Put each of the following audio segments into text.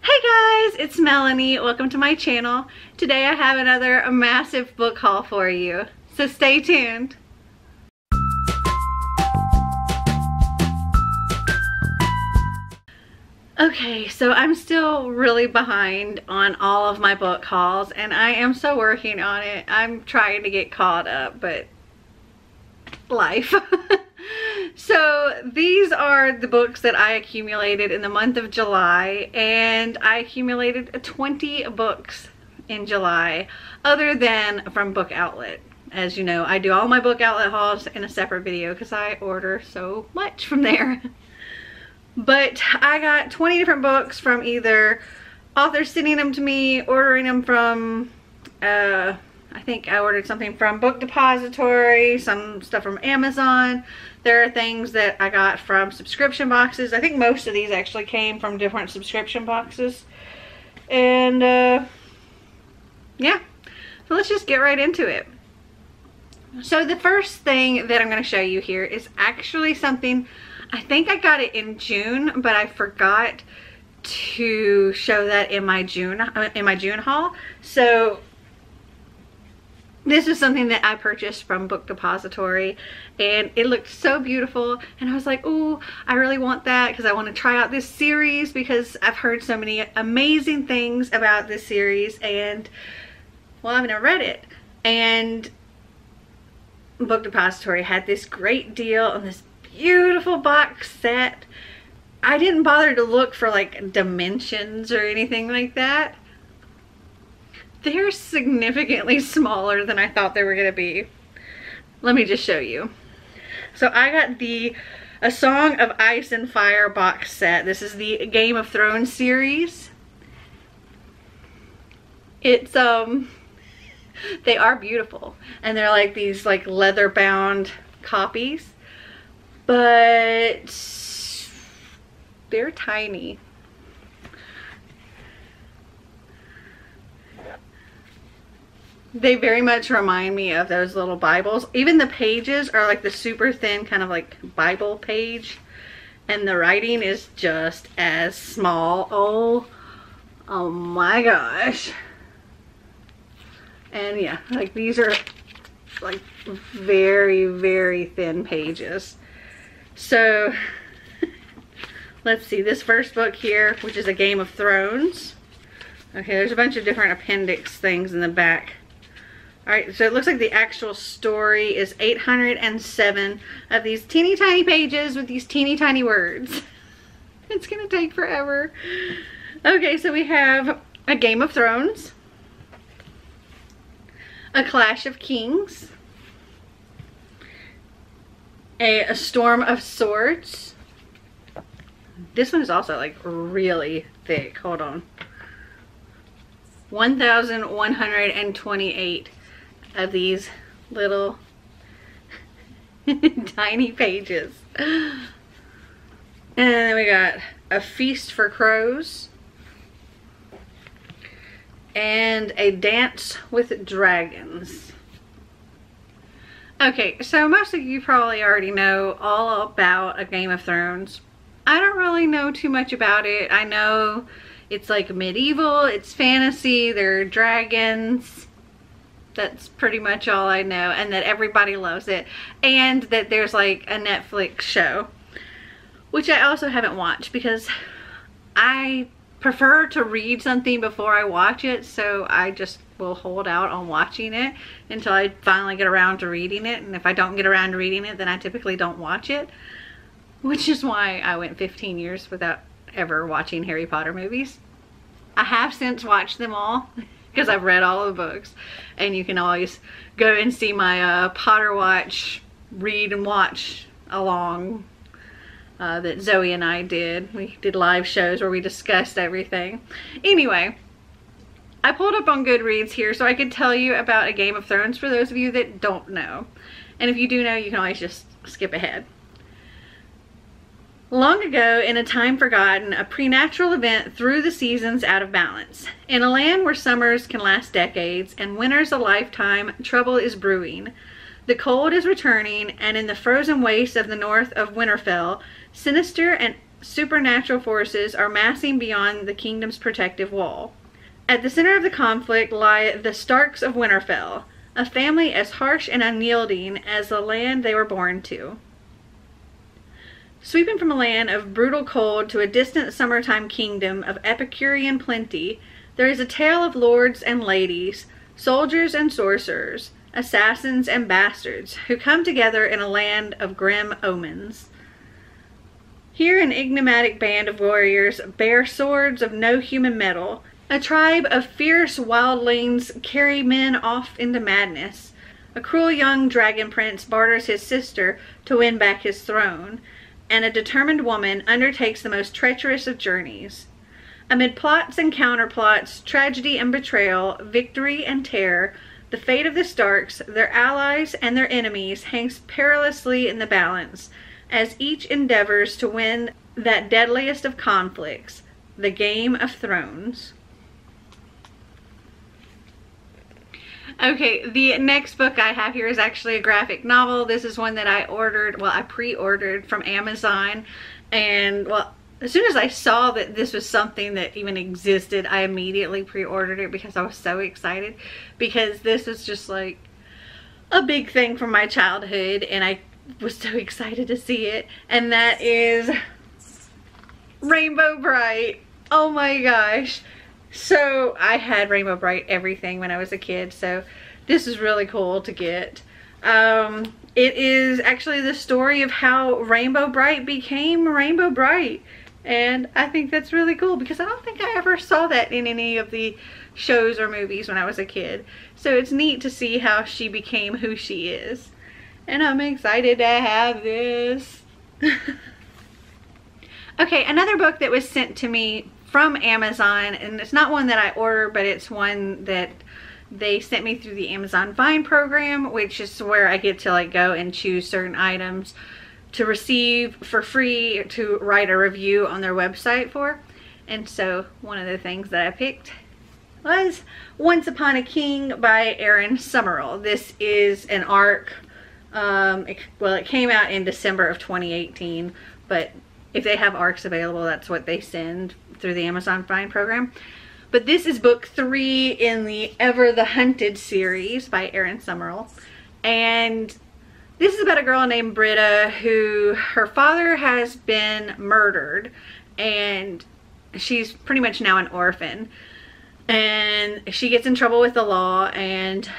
Hey guys, it's Melanie. Welcome to my channel. Today I have another massive book haul for you, so stay tuned. Okay, so I'm still really behind on all of my book hauls and I am so working on it. I'm trying to get caught up, but life. So these are the books that I accumulated in the month of July, and I accumulated 20 books in July other than from Book Outlet. As you know, I do all my Book Outlet hauls in a separate video because I order so much from there. But I got 20 different books from either authors sending them to me, ordering them from I think I ordered something from Book Depository, some stuff from Amazon. There are things that I got from subscription boxes. I think most of these actually came from different subscription boxes. And yeah, so let's just get right into it. So the first thing that I'm going to show you here is actually something, I think I got it in June, but I forgot to show that in my June haul. So this is something that I purchased from Book Depository and it looked so beautiful and I was like, oh, I really want that because I want to try out this series because I've heard so many amazing things about this series and, well, I've never read it. And Book Depository had this great deal on this beautiful box set. I didn't bother to look for like dimensions or anything like that. They're significantly smaller than I thought they were going to be. Let me just show you. So I got the A Song of Ice and Fire box set. This is the Game of Thrones series. It's they are beautiful and they're like these like leather bound copies, but they're tiny. They very much remind me of those little Bibles. Even the pages are like the super thin kind of like Bible page. And the writing is just as small. Oh my gosh. And yeah, like these are like very, very thin pages. So let's see, this first book here, which is A Game of Thrones. Okay, there's a bunch of different appendix things in the back. Alright, so it looks like the actual story is 807 of these teeny tiny pages with these teeny tiny words. It's gonna take forever. Okay, so we have A Game of Thrones, A Clash of Kings, A Storm of Swords. This one is also like really thick. Hold on. 1,128 of these little tiny pages. And then we got A Feast for Crows and A Dance with Dragons. Okay, so most of you probably already know all about A Game of Thrones. I don't really know too much about it. I know it's like medieval, it's fantasy, there are dragons. That's pretty much all I know, and that everybody loves it, and that there's like a Netflix show, which I also haven't watched because I prefer to read something before I watch it, so I just will hold out on watching it until I finally get around to reading it, and if I don't get around to reading it, then I typically don't watch it, which is why I went 15 years without ever watching Harry Potter movies. I have since watched them all because I've read all of the books, and you can always go and see my Potter Watch read and watch along that Zoe and I did. We did live shows where we discussed everything. Anyway, I pulled up on Goodreads here so I could tell you about A Game of Thrones for those of you that don't know, and if you do know, you can always just skip ahead. Long ago, in a time forgotten, a preternatural event threw the seasons out of balance. In a land where summers can last decades and winters a lifetime, trouble is brewing. The cold is returning, and in the frozen wastes of the north of Winterfell, sinister and supernatural forces are massing beyond the kingdom's protective wall. At the center of the conflict lie the Starks of Winterfell, a family as harsh and unyielding as the land they were born to. Sweeping from a land of brutal cold to a distant summertime kingdom of Epicurean plenty, there is a tale of lords and ladies, soldiers and sorcerers, assassins and bastards, who come together in a land of grim omens. Here an enigmatic band of warriors bear swords of no human metal. A tribe of fierce wildlings carry men off into madness. A cruel young dragon prince barters his sister to win back his throne, and a determined woman undertakes the most treacherous of journeys. Amid plots and counterplots, tragedy and betrayal, victory and terror, the fate of the Starks, their allies and their enemies hangs perilously in the balance, as each endeavors to win that deadliest of conflicts, the Game of Thrones. Okay, the next book I have here is actually a graphic novel. This is one that I ordered, well, I pre-ordered from Amazon. And, well, as soon as I saw that this was something that even existed, I immediately pre-ordered it because I was so excited. Because this is just like a big thing from my childhood, and I was so excited to see it. And that is Rainbow Brite. Oh my gosh. So I had Rainbow Brite everything when I was a kid, so this is really cool to get. It is actually the story of how Rainbow Brite became Rainbow Brite, and I think that's really cool because I don't think I ever saw that in any of the shows or movies when I was a kid. So it's neat to see how she became who she is, and I'm excited to have this. Okay, another book that was sent to me from Amazon, and it's not one that I ordered, but it's one that they sent me through the Amazon Vine program, which is where I get to like go and choose certain items to receive for free to write a review on their website for. And so one of the things that I picked was Once Upon a King by Erin Summerall. This is an arc. It came out in December of 2018, but if they have arcs available, that's what they send through the Amazon Vine program. But this is book 3 in the Ever the Hunted series by Erin Summerall. And this is about a girl named Brite who, her father has been murdered, and she's pretty much now an orphan. And she gets in trouble with the law, and,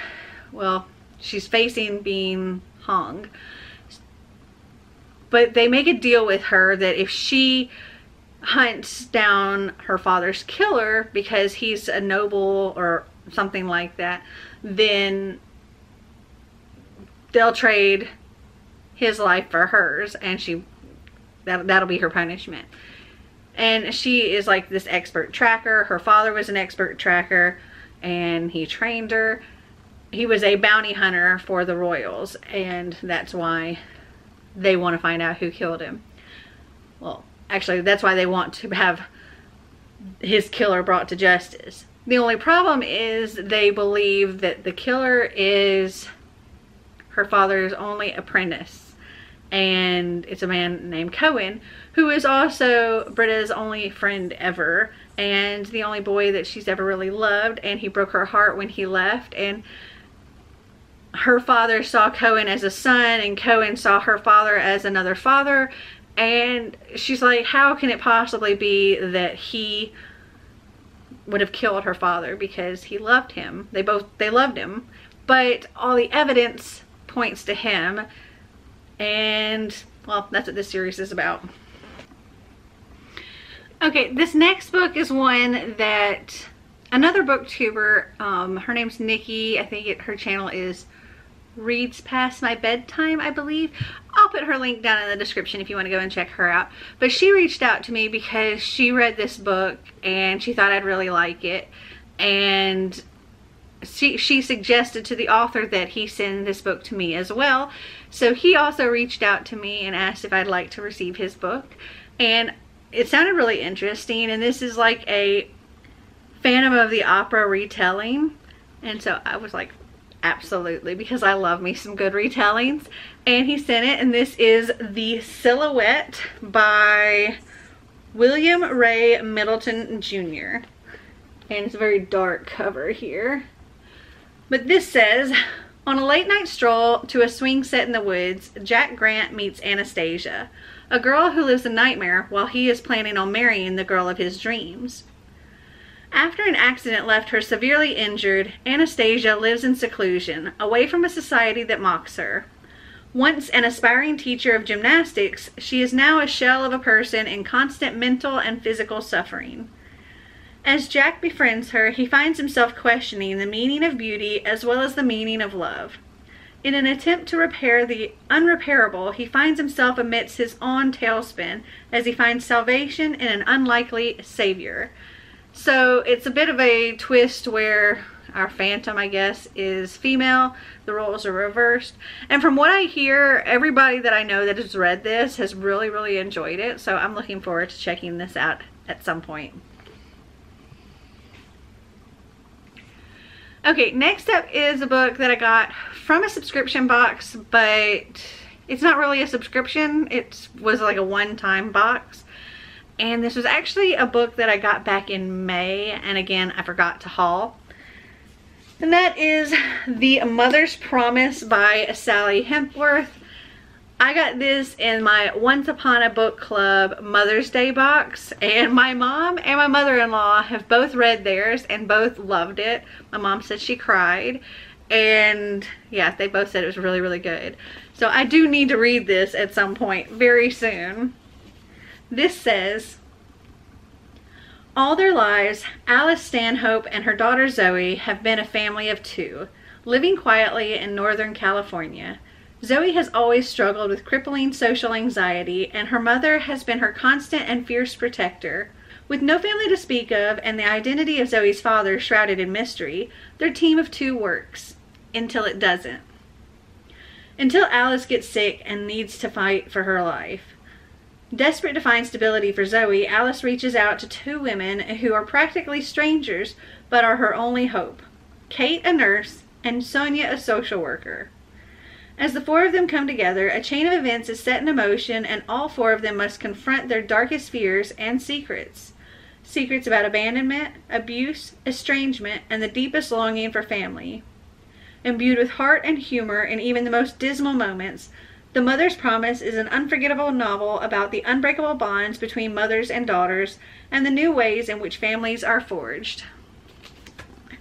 well, she's facing being hung. But they make a deal with her that if she hunts down her father's killer because he's a noble or something like that, then they'll trade his life for hers, and that'll be her punishment. And she is like this expert tracker. Her father was an expert tracker, and he trained her. He was a bounty hunter for the royals, and that's why they want to find out who killed him. Well, actually, that's why they want to have his killer brought to justice. The only problem is they believe that the killer is her father's only apprentice. And it's a man named Cohen, who is also Brita's only friend ever, and the only boy that she's ever really loved, and he broke her heart when he left. And her father saw Cohen as a son, and Cohen saw her father as another father. And she's like, how can it possibly be that he would have killed her father? Because he loved him. They loved him. But all the evidence points to him. And, well, that's what this series is about. Okay, this next book is one that another booktuber, her name's Nikki. I think her channel is Reads Past My Bedtime, I believe. I'll put her link down in the description if you want to go and check her out. But she reached out to me because she read this book and she thought I'd really like it. And she suggested to the author that he send this book to me as well. So he also reached out to me and asked if I'd like to receive his book. And it sounded really interesting. And this is like a Phantom of the Opera retelling. And so I was like, absolutely, because I love me some good retellings. And he sent it, and this is The Silhouette by William Ray Middleton Jr. And it's a very dark cover here. But this says, on a late night stroll to a swing set in the woods, Jack Grant meets Anastasia, a girl who lives a nightmare while he is planning on marrying the girl of his dreams. After an accident left her severely injured, Anastasia lives in seclusion, away from a society that mocks her. Once an aspiring teacher of gymnastics, she is now a shell of a person in constant mental and physical suffering. As Jack befriends her, he finds himself questioning the meaning of beauty as well as the meaning of love. In an attempt to repair the unrepairable, he finds himself amidst his own tailspin as he finds salvation in an unlikely savior. So it's a bit of a twist where our Phantom, I guess, is female. The roles are reversed. And from what I hear, everybody that I know that has read this has really, really enjoyed it. So I'm looking forward to checking this out at some point. Okay, next up is a book that I got from a subscription box, but it's not really a subscription. It was like a one-time box. And this was actually a book that I got back in May, and again, I forgot to haul. And that is The Mother's Promise by Sally Hempworth. I got this in my Once Upon a Book Club Mother's Day box, and my mom and my mother-in-law have both read theirs and both loved it. My mom said she cried, and yeah, they both said it was really, really good. So I do need to read this at some point very soon. This says, all their lives, Alice Stanhope and her daughter Zoe have been a family of two, living quietly in Northern California. Zoe has always struggled with crippling social anxiety, and her mother has been her constant and fierce protector. With no family to speak of and the identity of Zoe's father shrouded in mystery, their team of two works, until it doesn't. Until Alice gets sick and needs to fight for her life. Desperate to find stability for Zoe, Alice reaches out to two women who are practically strangers but are her only hope. Kate, a nurse, and Sonia, a social worker. As the four of them come together, a chain of events is set in motion, and all four of them must confront their darkest fears and secrets. Secrets about abandonment, abuse, estrangement, and the deepest longing for family. Imbued with heart and humor in even the most dismal moments, The Mother's Promise is an unforgettable novel about the unbreakable bonds between mothers and daughters and the new ways in which families are forged.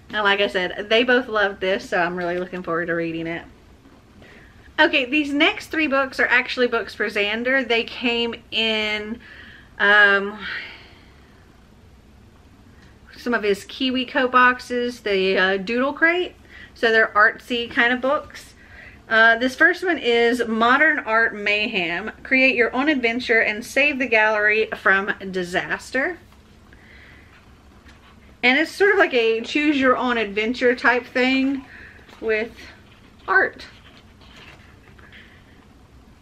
And like I said, they both loved this, so I'm really looking forward to reading it. Okay, these next three books are actually books for Xander. They came in some of his KiwiCo boxes, the Doodle Crate. So they're artsy kind of books. This first one is Modern Art Mayhem. Create your own adventure and save the gallery from disaster. And it's sort of like a choose your own adventure type thing with art.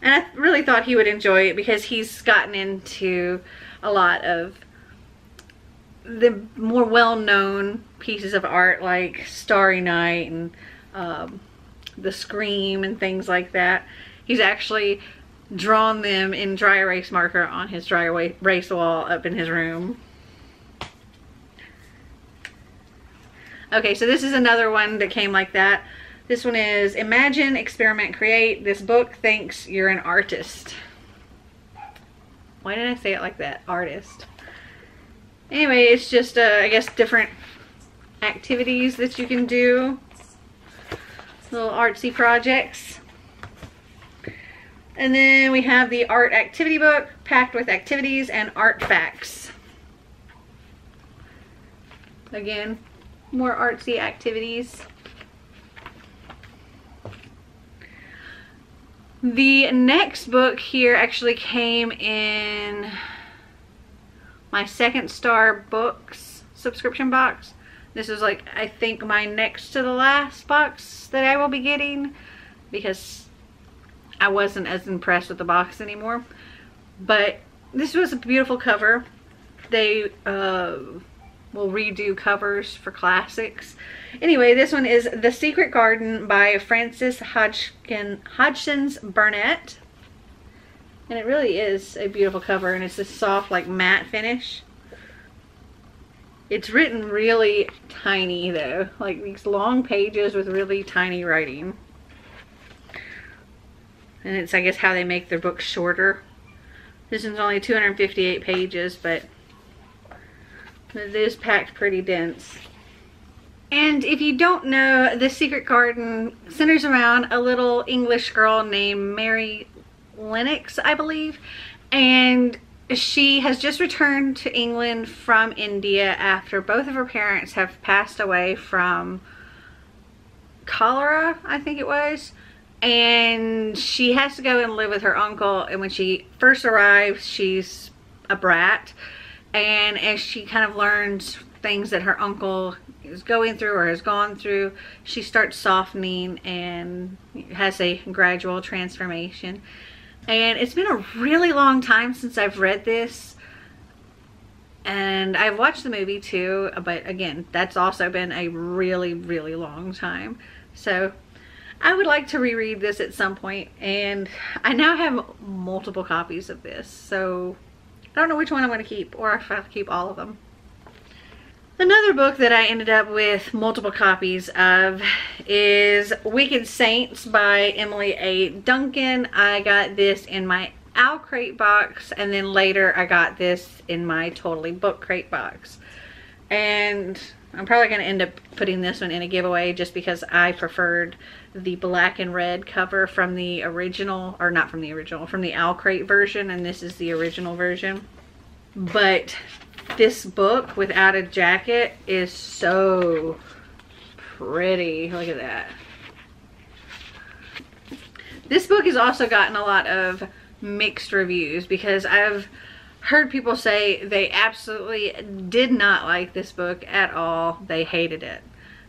And I really thought he would enjoy it because he's gotten into a lot of the more well-known pieces of art like Starry Night and The Scream and things like that. He's actually drawn them in dry erase marker on his dry erase wall up in his room. Okay, so this is another one that came like that. This one is Imagine, Experiment, Create. This book thinks you're an artist. Why did I say it like that? Artist. Anyway, it's just, I guess, different activities that you can do. Little artsy projects. And then we have the art activity book, packed with activities and art facts. Again, more artsy activities. The next book here actually came in my Second Star Books subscription box. This is like, I think, my next to the last box that I will be getting because I wasn't as impressed with the box anymore. But this was a beautiful cover. They will redo covers for classics. Anyway, this one is The Secret Garden by Frances Hodgkins Burnett. And it really is a beautiful cover, and it's this soft, like, matte finish. It's written really tiny, though. Like, these long pages with really tiny writing. And it's, I guess, how they make their books shorter. This one's only 258 pages, but it is packed pretty dense. And if you don't know, The Secret Garden centers around a little English girl named Mary Lennox, I believe. And she has just returned to England from India after both of her parents have passed away from cholera, I think it was. And she has to go and live with her uncle. And when she first arrives, she's a brat. And as she kind of learns things that her uncle is going through or has gone through, she starts softening and has a gradual transformation. And it's been a really long time since I've read this, and I've watched the movie too, but again, that's also been a really, really long time. So I would like to reread this at some point, and I now have multiple copies of this, so I don't know which one I'm going to keep, or if I'll keep all of them. Another book that I ended up with multiple copies of is Wicked Saints by Emily A. Duncan. I got this in my Owlcrate box, and then later I got this in my Totally Book Crate box. And I'm probably going to end up putting this one in a giveaway just because I preferred the black and red cover from the original, or not from the original, from the Owlcrate version, and this is the original version. But this book without a jacket is so pretty. Look at that. This book has also gotten a lot of mixed reviews because I've heard people say they absolutely did not like this book at all. They hated it.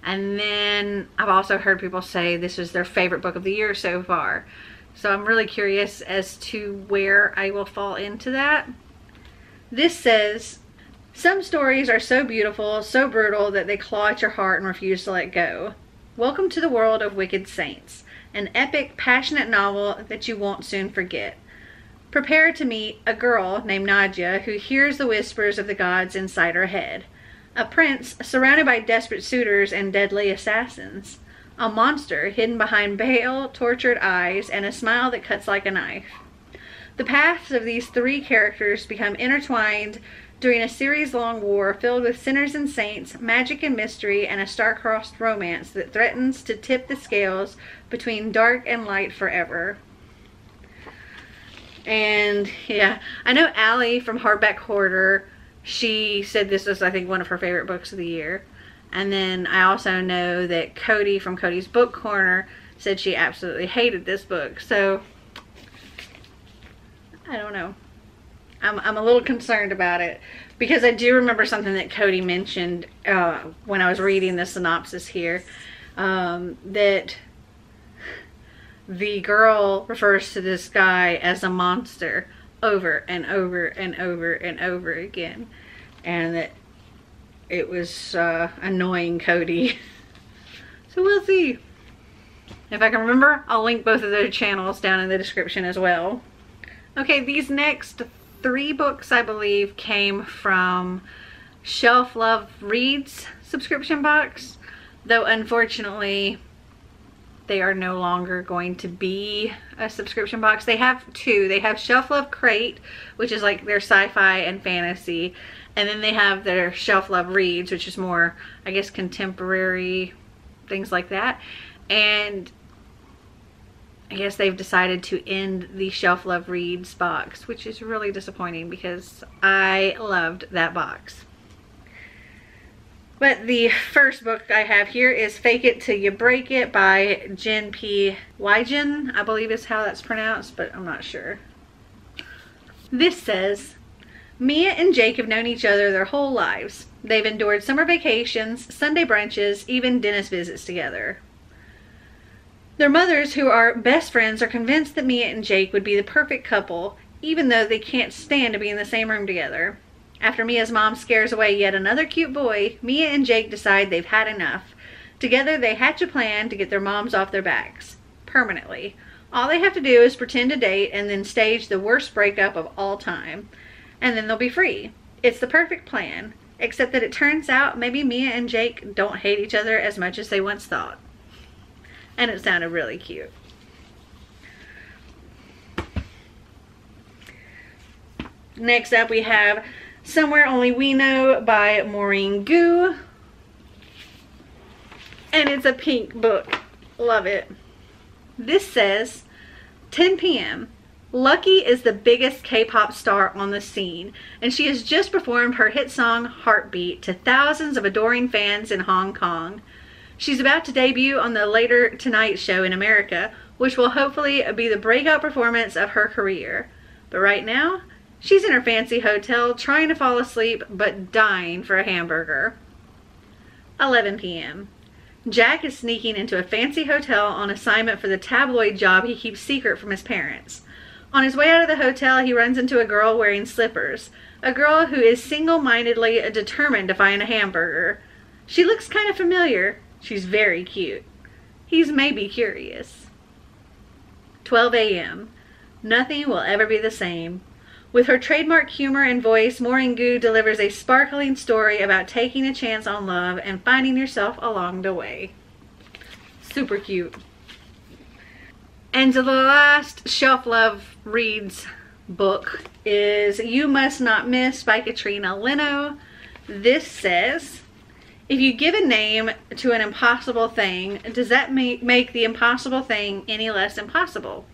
And then I've also heard people say this was their favorite book of the year so far. So I'm really curious as to where I will fall into that. This says, some stories are so beautiful, so brutal that they claw at your heart and refuse to let go. Welcome to the world of Wicked Saints, an epic, passionate novel that you won't soon forget. Prepare to meet a girl named Nadia who hears the whispers of the gods inside her head. A prince surrounded by desperate suitors and deadly assassins. A monster hidden behind pale, tortured eyes and a smile that cuts like a knife. The paths of these three characters become intertwined during a series-long war filled with sinners and saints, magic and mystery, and a star-crossed romance that threatens to tip the scales between dark and light forever. And yeah, I know Allie from Hardback Hoarder, she said this was, I think, one of her favorite books of the year. And then I also know that Cody from Cody's Book Corner said she absolutely hated this book. So I don't know. I'm a little concerned about it because I do remember something that Cody mentioned when I was reading the synopsis here, that the girl refers to this guy as a monster over and over and over and over again, and that it was annoying Cody. So we'll see. If I can remember, I'll link both of their channels down in the description as well. Okay, these next 3 books, I believe, came from Shelf Love Reads subscription box, though unfortunately they are no longer going to be a subscription box. They have 2. They have Shelf Love Crate, which is like their sci-fi and fantasy, and then they have their Shelf Love Reads, which is more, I guess, contemporary, things like that. And I guess they've decided to end the Shelf Love Reads box, which is really disappointing because I loved that box. But the first book I have here is Fake It Till You Break It by Jen P. Wygen, I believe is how that's pronounced, but I'm not sure. This says, Mia and Jake have known each other their whole lives. They've endured summer vacations, Sunday brunches, even dentist visits together. Their mothers, who are best friends, are convinced that Mia and Jake would be the perfect couple, even though they can't stand to be in the same room together. After Mia's mom scares away yet another cute boy, Mia and Jake decide they've had enough. Together they hatch a plan to get their moms off their backs. Permanently. All they have to do is pretend to date and then stage the worst breakup of all time. And then they'll be free. It's the perfect plan. Except that it turns out maybe Mia and Jake don't hate each other as much as they once thought. And it sounded really cute. Next up we have Somewhere Only We Know by Maureen Gu. And it's a pink book. Love it. This says, 10 p.m. Lucky is the biggest K-pop star on the scene, and she has just performed her hit song Heartbeat to thousands of adoring fans in Hong Kong. She's about to debut on the Later Tonight show in America, which will hopefully be the breakout performance of her career. But right now, she's in her fancy hotel trying to fall asleep but dying for a hamburger. 11 p.m. Jack is sneaking into a fancy hotel on assignment for the tabloid job he keeps secret from his parents. On his way out of the hotel, he runs into a girl wearing slippers. A girl who is single-mindedly determined to find a hamburger. She looks kind of familiar. She's very cute. He's maybe curious. 12 a.m. Nothing will ever be the same. With her trademark humor and voice, Maureen Gu delivers a sparkling story about taking a chance on love and finding yourself along the way. Super cute. And so the last Shelf Love Reads book is You Must Not Miss by Katrina Leno. This says, if you give a name to an impossible thing, does that make the impossible thing any less impossible?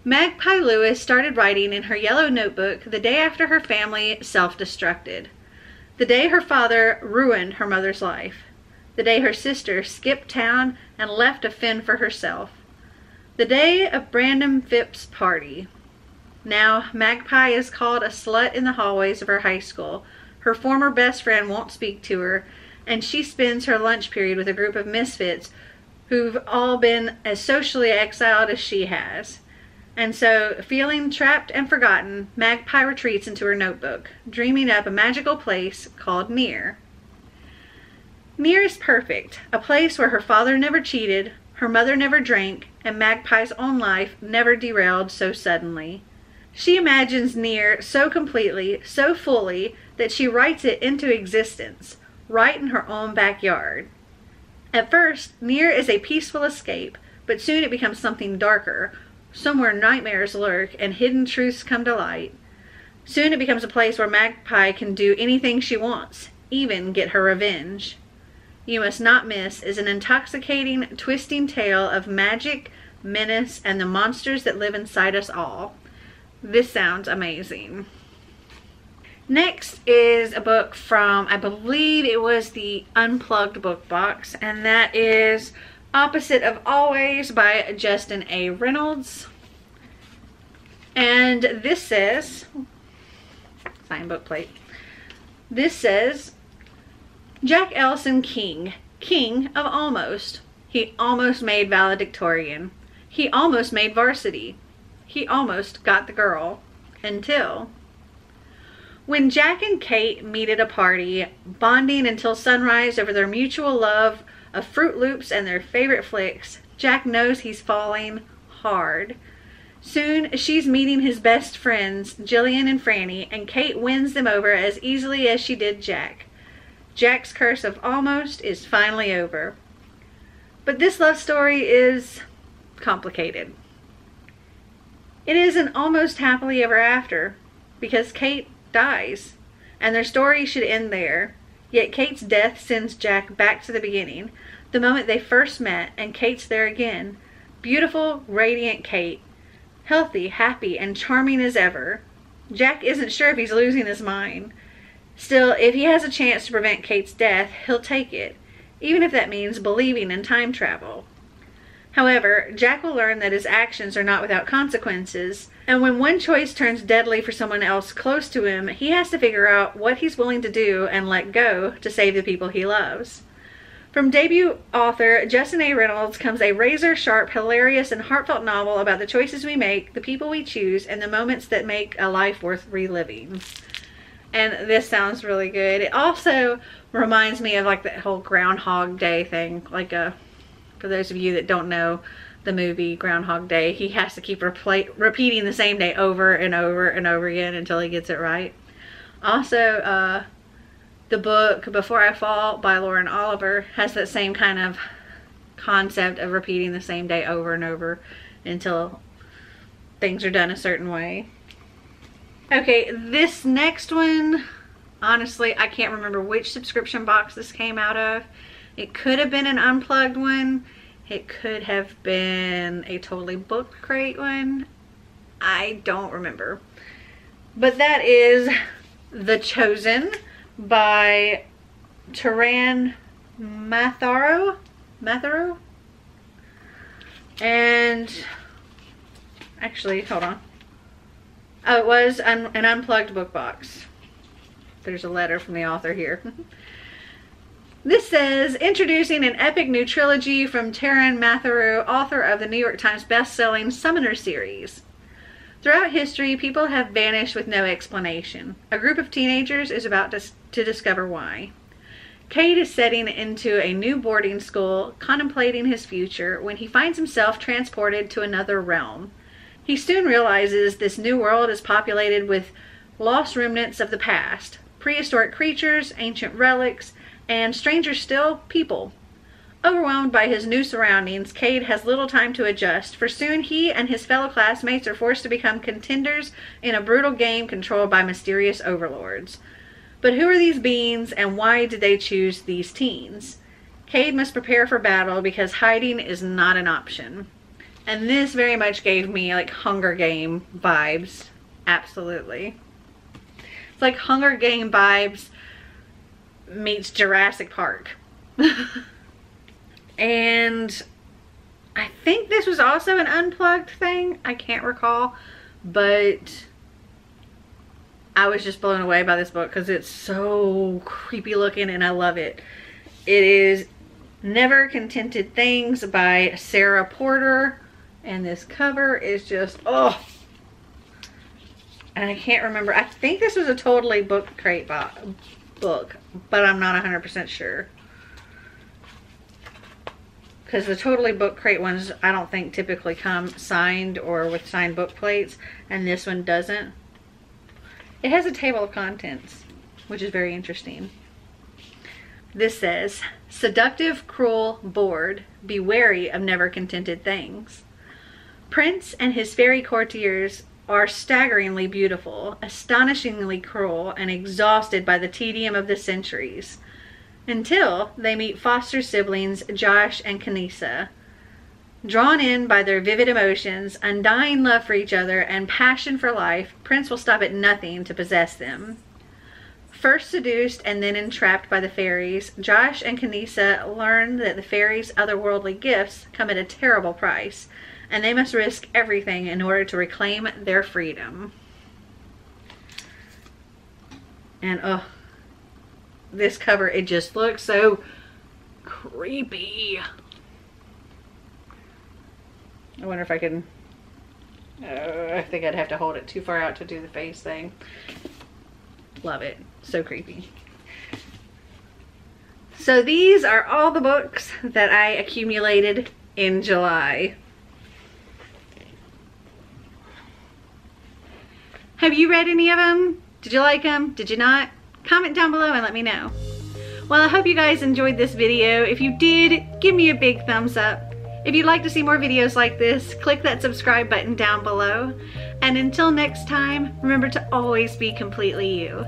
Magpie Lewis started writing in her yellow notebook the day after her family self-destructed. The day her father ruined her mother's life. The day her sister skipped town and left to fend for herself. The day of Brandon Phipps' party. Now, Magpie is called a slut in the hallways of her high school. Her former best friend won't speak to her, and she spends her lunch period with a group of misfits who've all been as socially exiled as she has. And so, feeling trapped and forgotten, Magpie retreats into her notebook, dreaming up a magical place called Near. Near is perfect, a place where her father never cheated, her mother never drank, and Magpie's own life never derailed so suddenly. She imagines Near so completely, so fully, that she writes it into existence, right in her own backyard. At first, Near is a peaceful escape, but soon it becomes something darker, somewhere nightmares lurk and hidden truths come to light. Soon it becomes a place where Magpie can do anything she wants, even get her revenge. You Must Not Miss is an intoxicating, twisting tale of magic, menace, and the monsters that live inside us all. This sounds amazing. Next is a book from, I believe it was the Unplugged book box, and that is Opposite of Always by Justin A. Reynolds. And this says, sign book plate, this says, Jack Ellison King, king of almost. He almost made valedictorian. He almost made varsity. He almost got the girl. Until when Jack and Kate meet at a party, bonding until sunrise over their mutual love of Fruit Loops and their favorite flicks, Jack knows he's falling hard. Soon, she's meeting his best friends, Jillian and Franny, and Kate wins them over as easily as she did Jack. Jack's curse of almost is finally over. But this love story is complicated. It is an almost happily ever after, because Kate dies, and their story should end there. Yet Kate's death sends Jack back to the beginning, the moment they first met, and Kate's there again. Beautiful, radiant Kate. Healthy, happy, and charming as ever. Jack isn't sure if he's losing his mind. Still, if he has a chance to prevent Kate's death, he'll take it, even if that means believing in time travel. However, Jack will learn that his actions are not without consequences, and when one choice turns deadly for someone else close to him, he has to figure out what he's willing to do and let go to save the people he loves. From debut author Justin A. Reynolds comes a razor-sharp, hilarious, and heartfelt novel about the choices we make, the people we choose, and the moments that make a life worth reliving. And this sounds really good. It also reminds me of like that whole Groundhog Day thing. Like for those of you that don't know, the movie Groundhog Day. He has to keep repeating the same day over and over and over again until he gets it right. Also, the book Before I Fall by Lauren Oliver has that same kind of concept of repeating the same day over and over until things are done a certain way. Okay, this next one, honestly, I can't remember which subscription box this came out of. It could have been an Unplugged one. It could have been a Totally Book Crate one. I don't remember. But that is The Chosen by Taran Matharo. And actually, hold on. Oh, it was an Unplugged book box. There's a letter from the author here. This says, introducing an epic new trilogy from Taran Matharu, author of the New York Times best-selling Summoner series. Throughout history, people have vanished with no explanation. A group of teenagers is about to discover why. Cade is setting into a new boarding school, contemplating his future, when he finds himself transported to another realm. He soon realizes this new world is populated with lost remnants of the past, prehistoric creatures, ancient relics, and stranger still, people. Overwhelmed by his new surroundings, Cade has little time to adjust, for soon he and his fellow classmates are forced to become contenders in a brutal game controlled by mysterious overlords. But who are these beings, and why did they choose these teens? Cade must prepare for battle because hiding is not an option. And this very much gave me like Hunger Game vibes. Absolutely. It's like Hunger Game vibes meets Jurassic Park. And I think this was also an Unplugged thing. I can't recall, but I was just blown away by this book because it's so creepy looking and I love it. It is Never Contented Things by Sarah Porter, and this cover is just, oh, and I can't remember. I think this was a Totally Book Crate book, but I'm not 100% sure. Because the Totally Book Crate ones, I don't think typically come signed or with signed book plates, and this one doesn't. It has a table of contents, which is very interesting. This says, seductive, cruel, bored, be wary of never contented things. Prince and his fairy courtiers are staggeringly beautiful, astonishingly cruel, and exhausted by the tedium of the centuries, until they meet foster siblings Josh and Kanisa. Drawn in by their vivid emotions, undying love for each other, and passion for life, Prince will stop at nothing to possess them. First seduced and then entrapped by the fairies, Josh and Kanisa learn that the fairies' otherworldly gifts come at a terrible price, and they must risk everything in order to reclaim their freedom. And oh, this cover, it just looks so creepy. I wonder if I can, I think I'd have to hold it too far out to do the face thing. Love it. So creepy. So these are all the books that I accumulated in July. Have you read any of them? Did you like them? Did you not? Comment down below and let me know. Well, I hope you guys enjoyed this video. If you did, give me a big thumbs up. If you'd like to see more videos like this, click that subscribe button down below. And until next time, remember to always be completely you.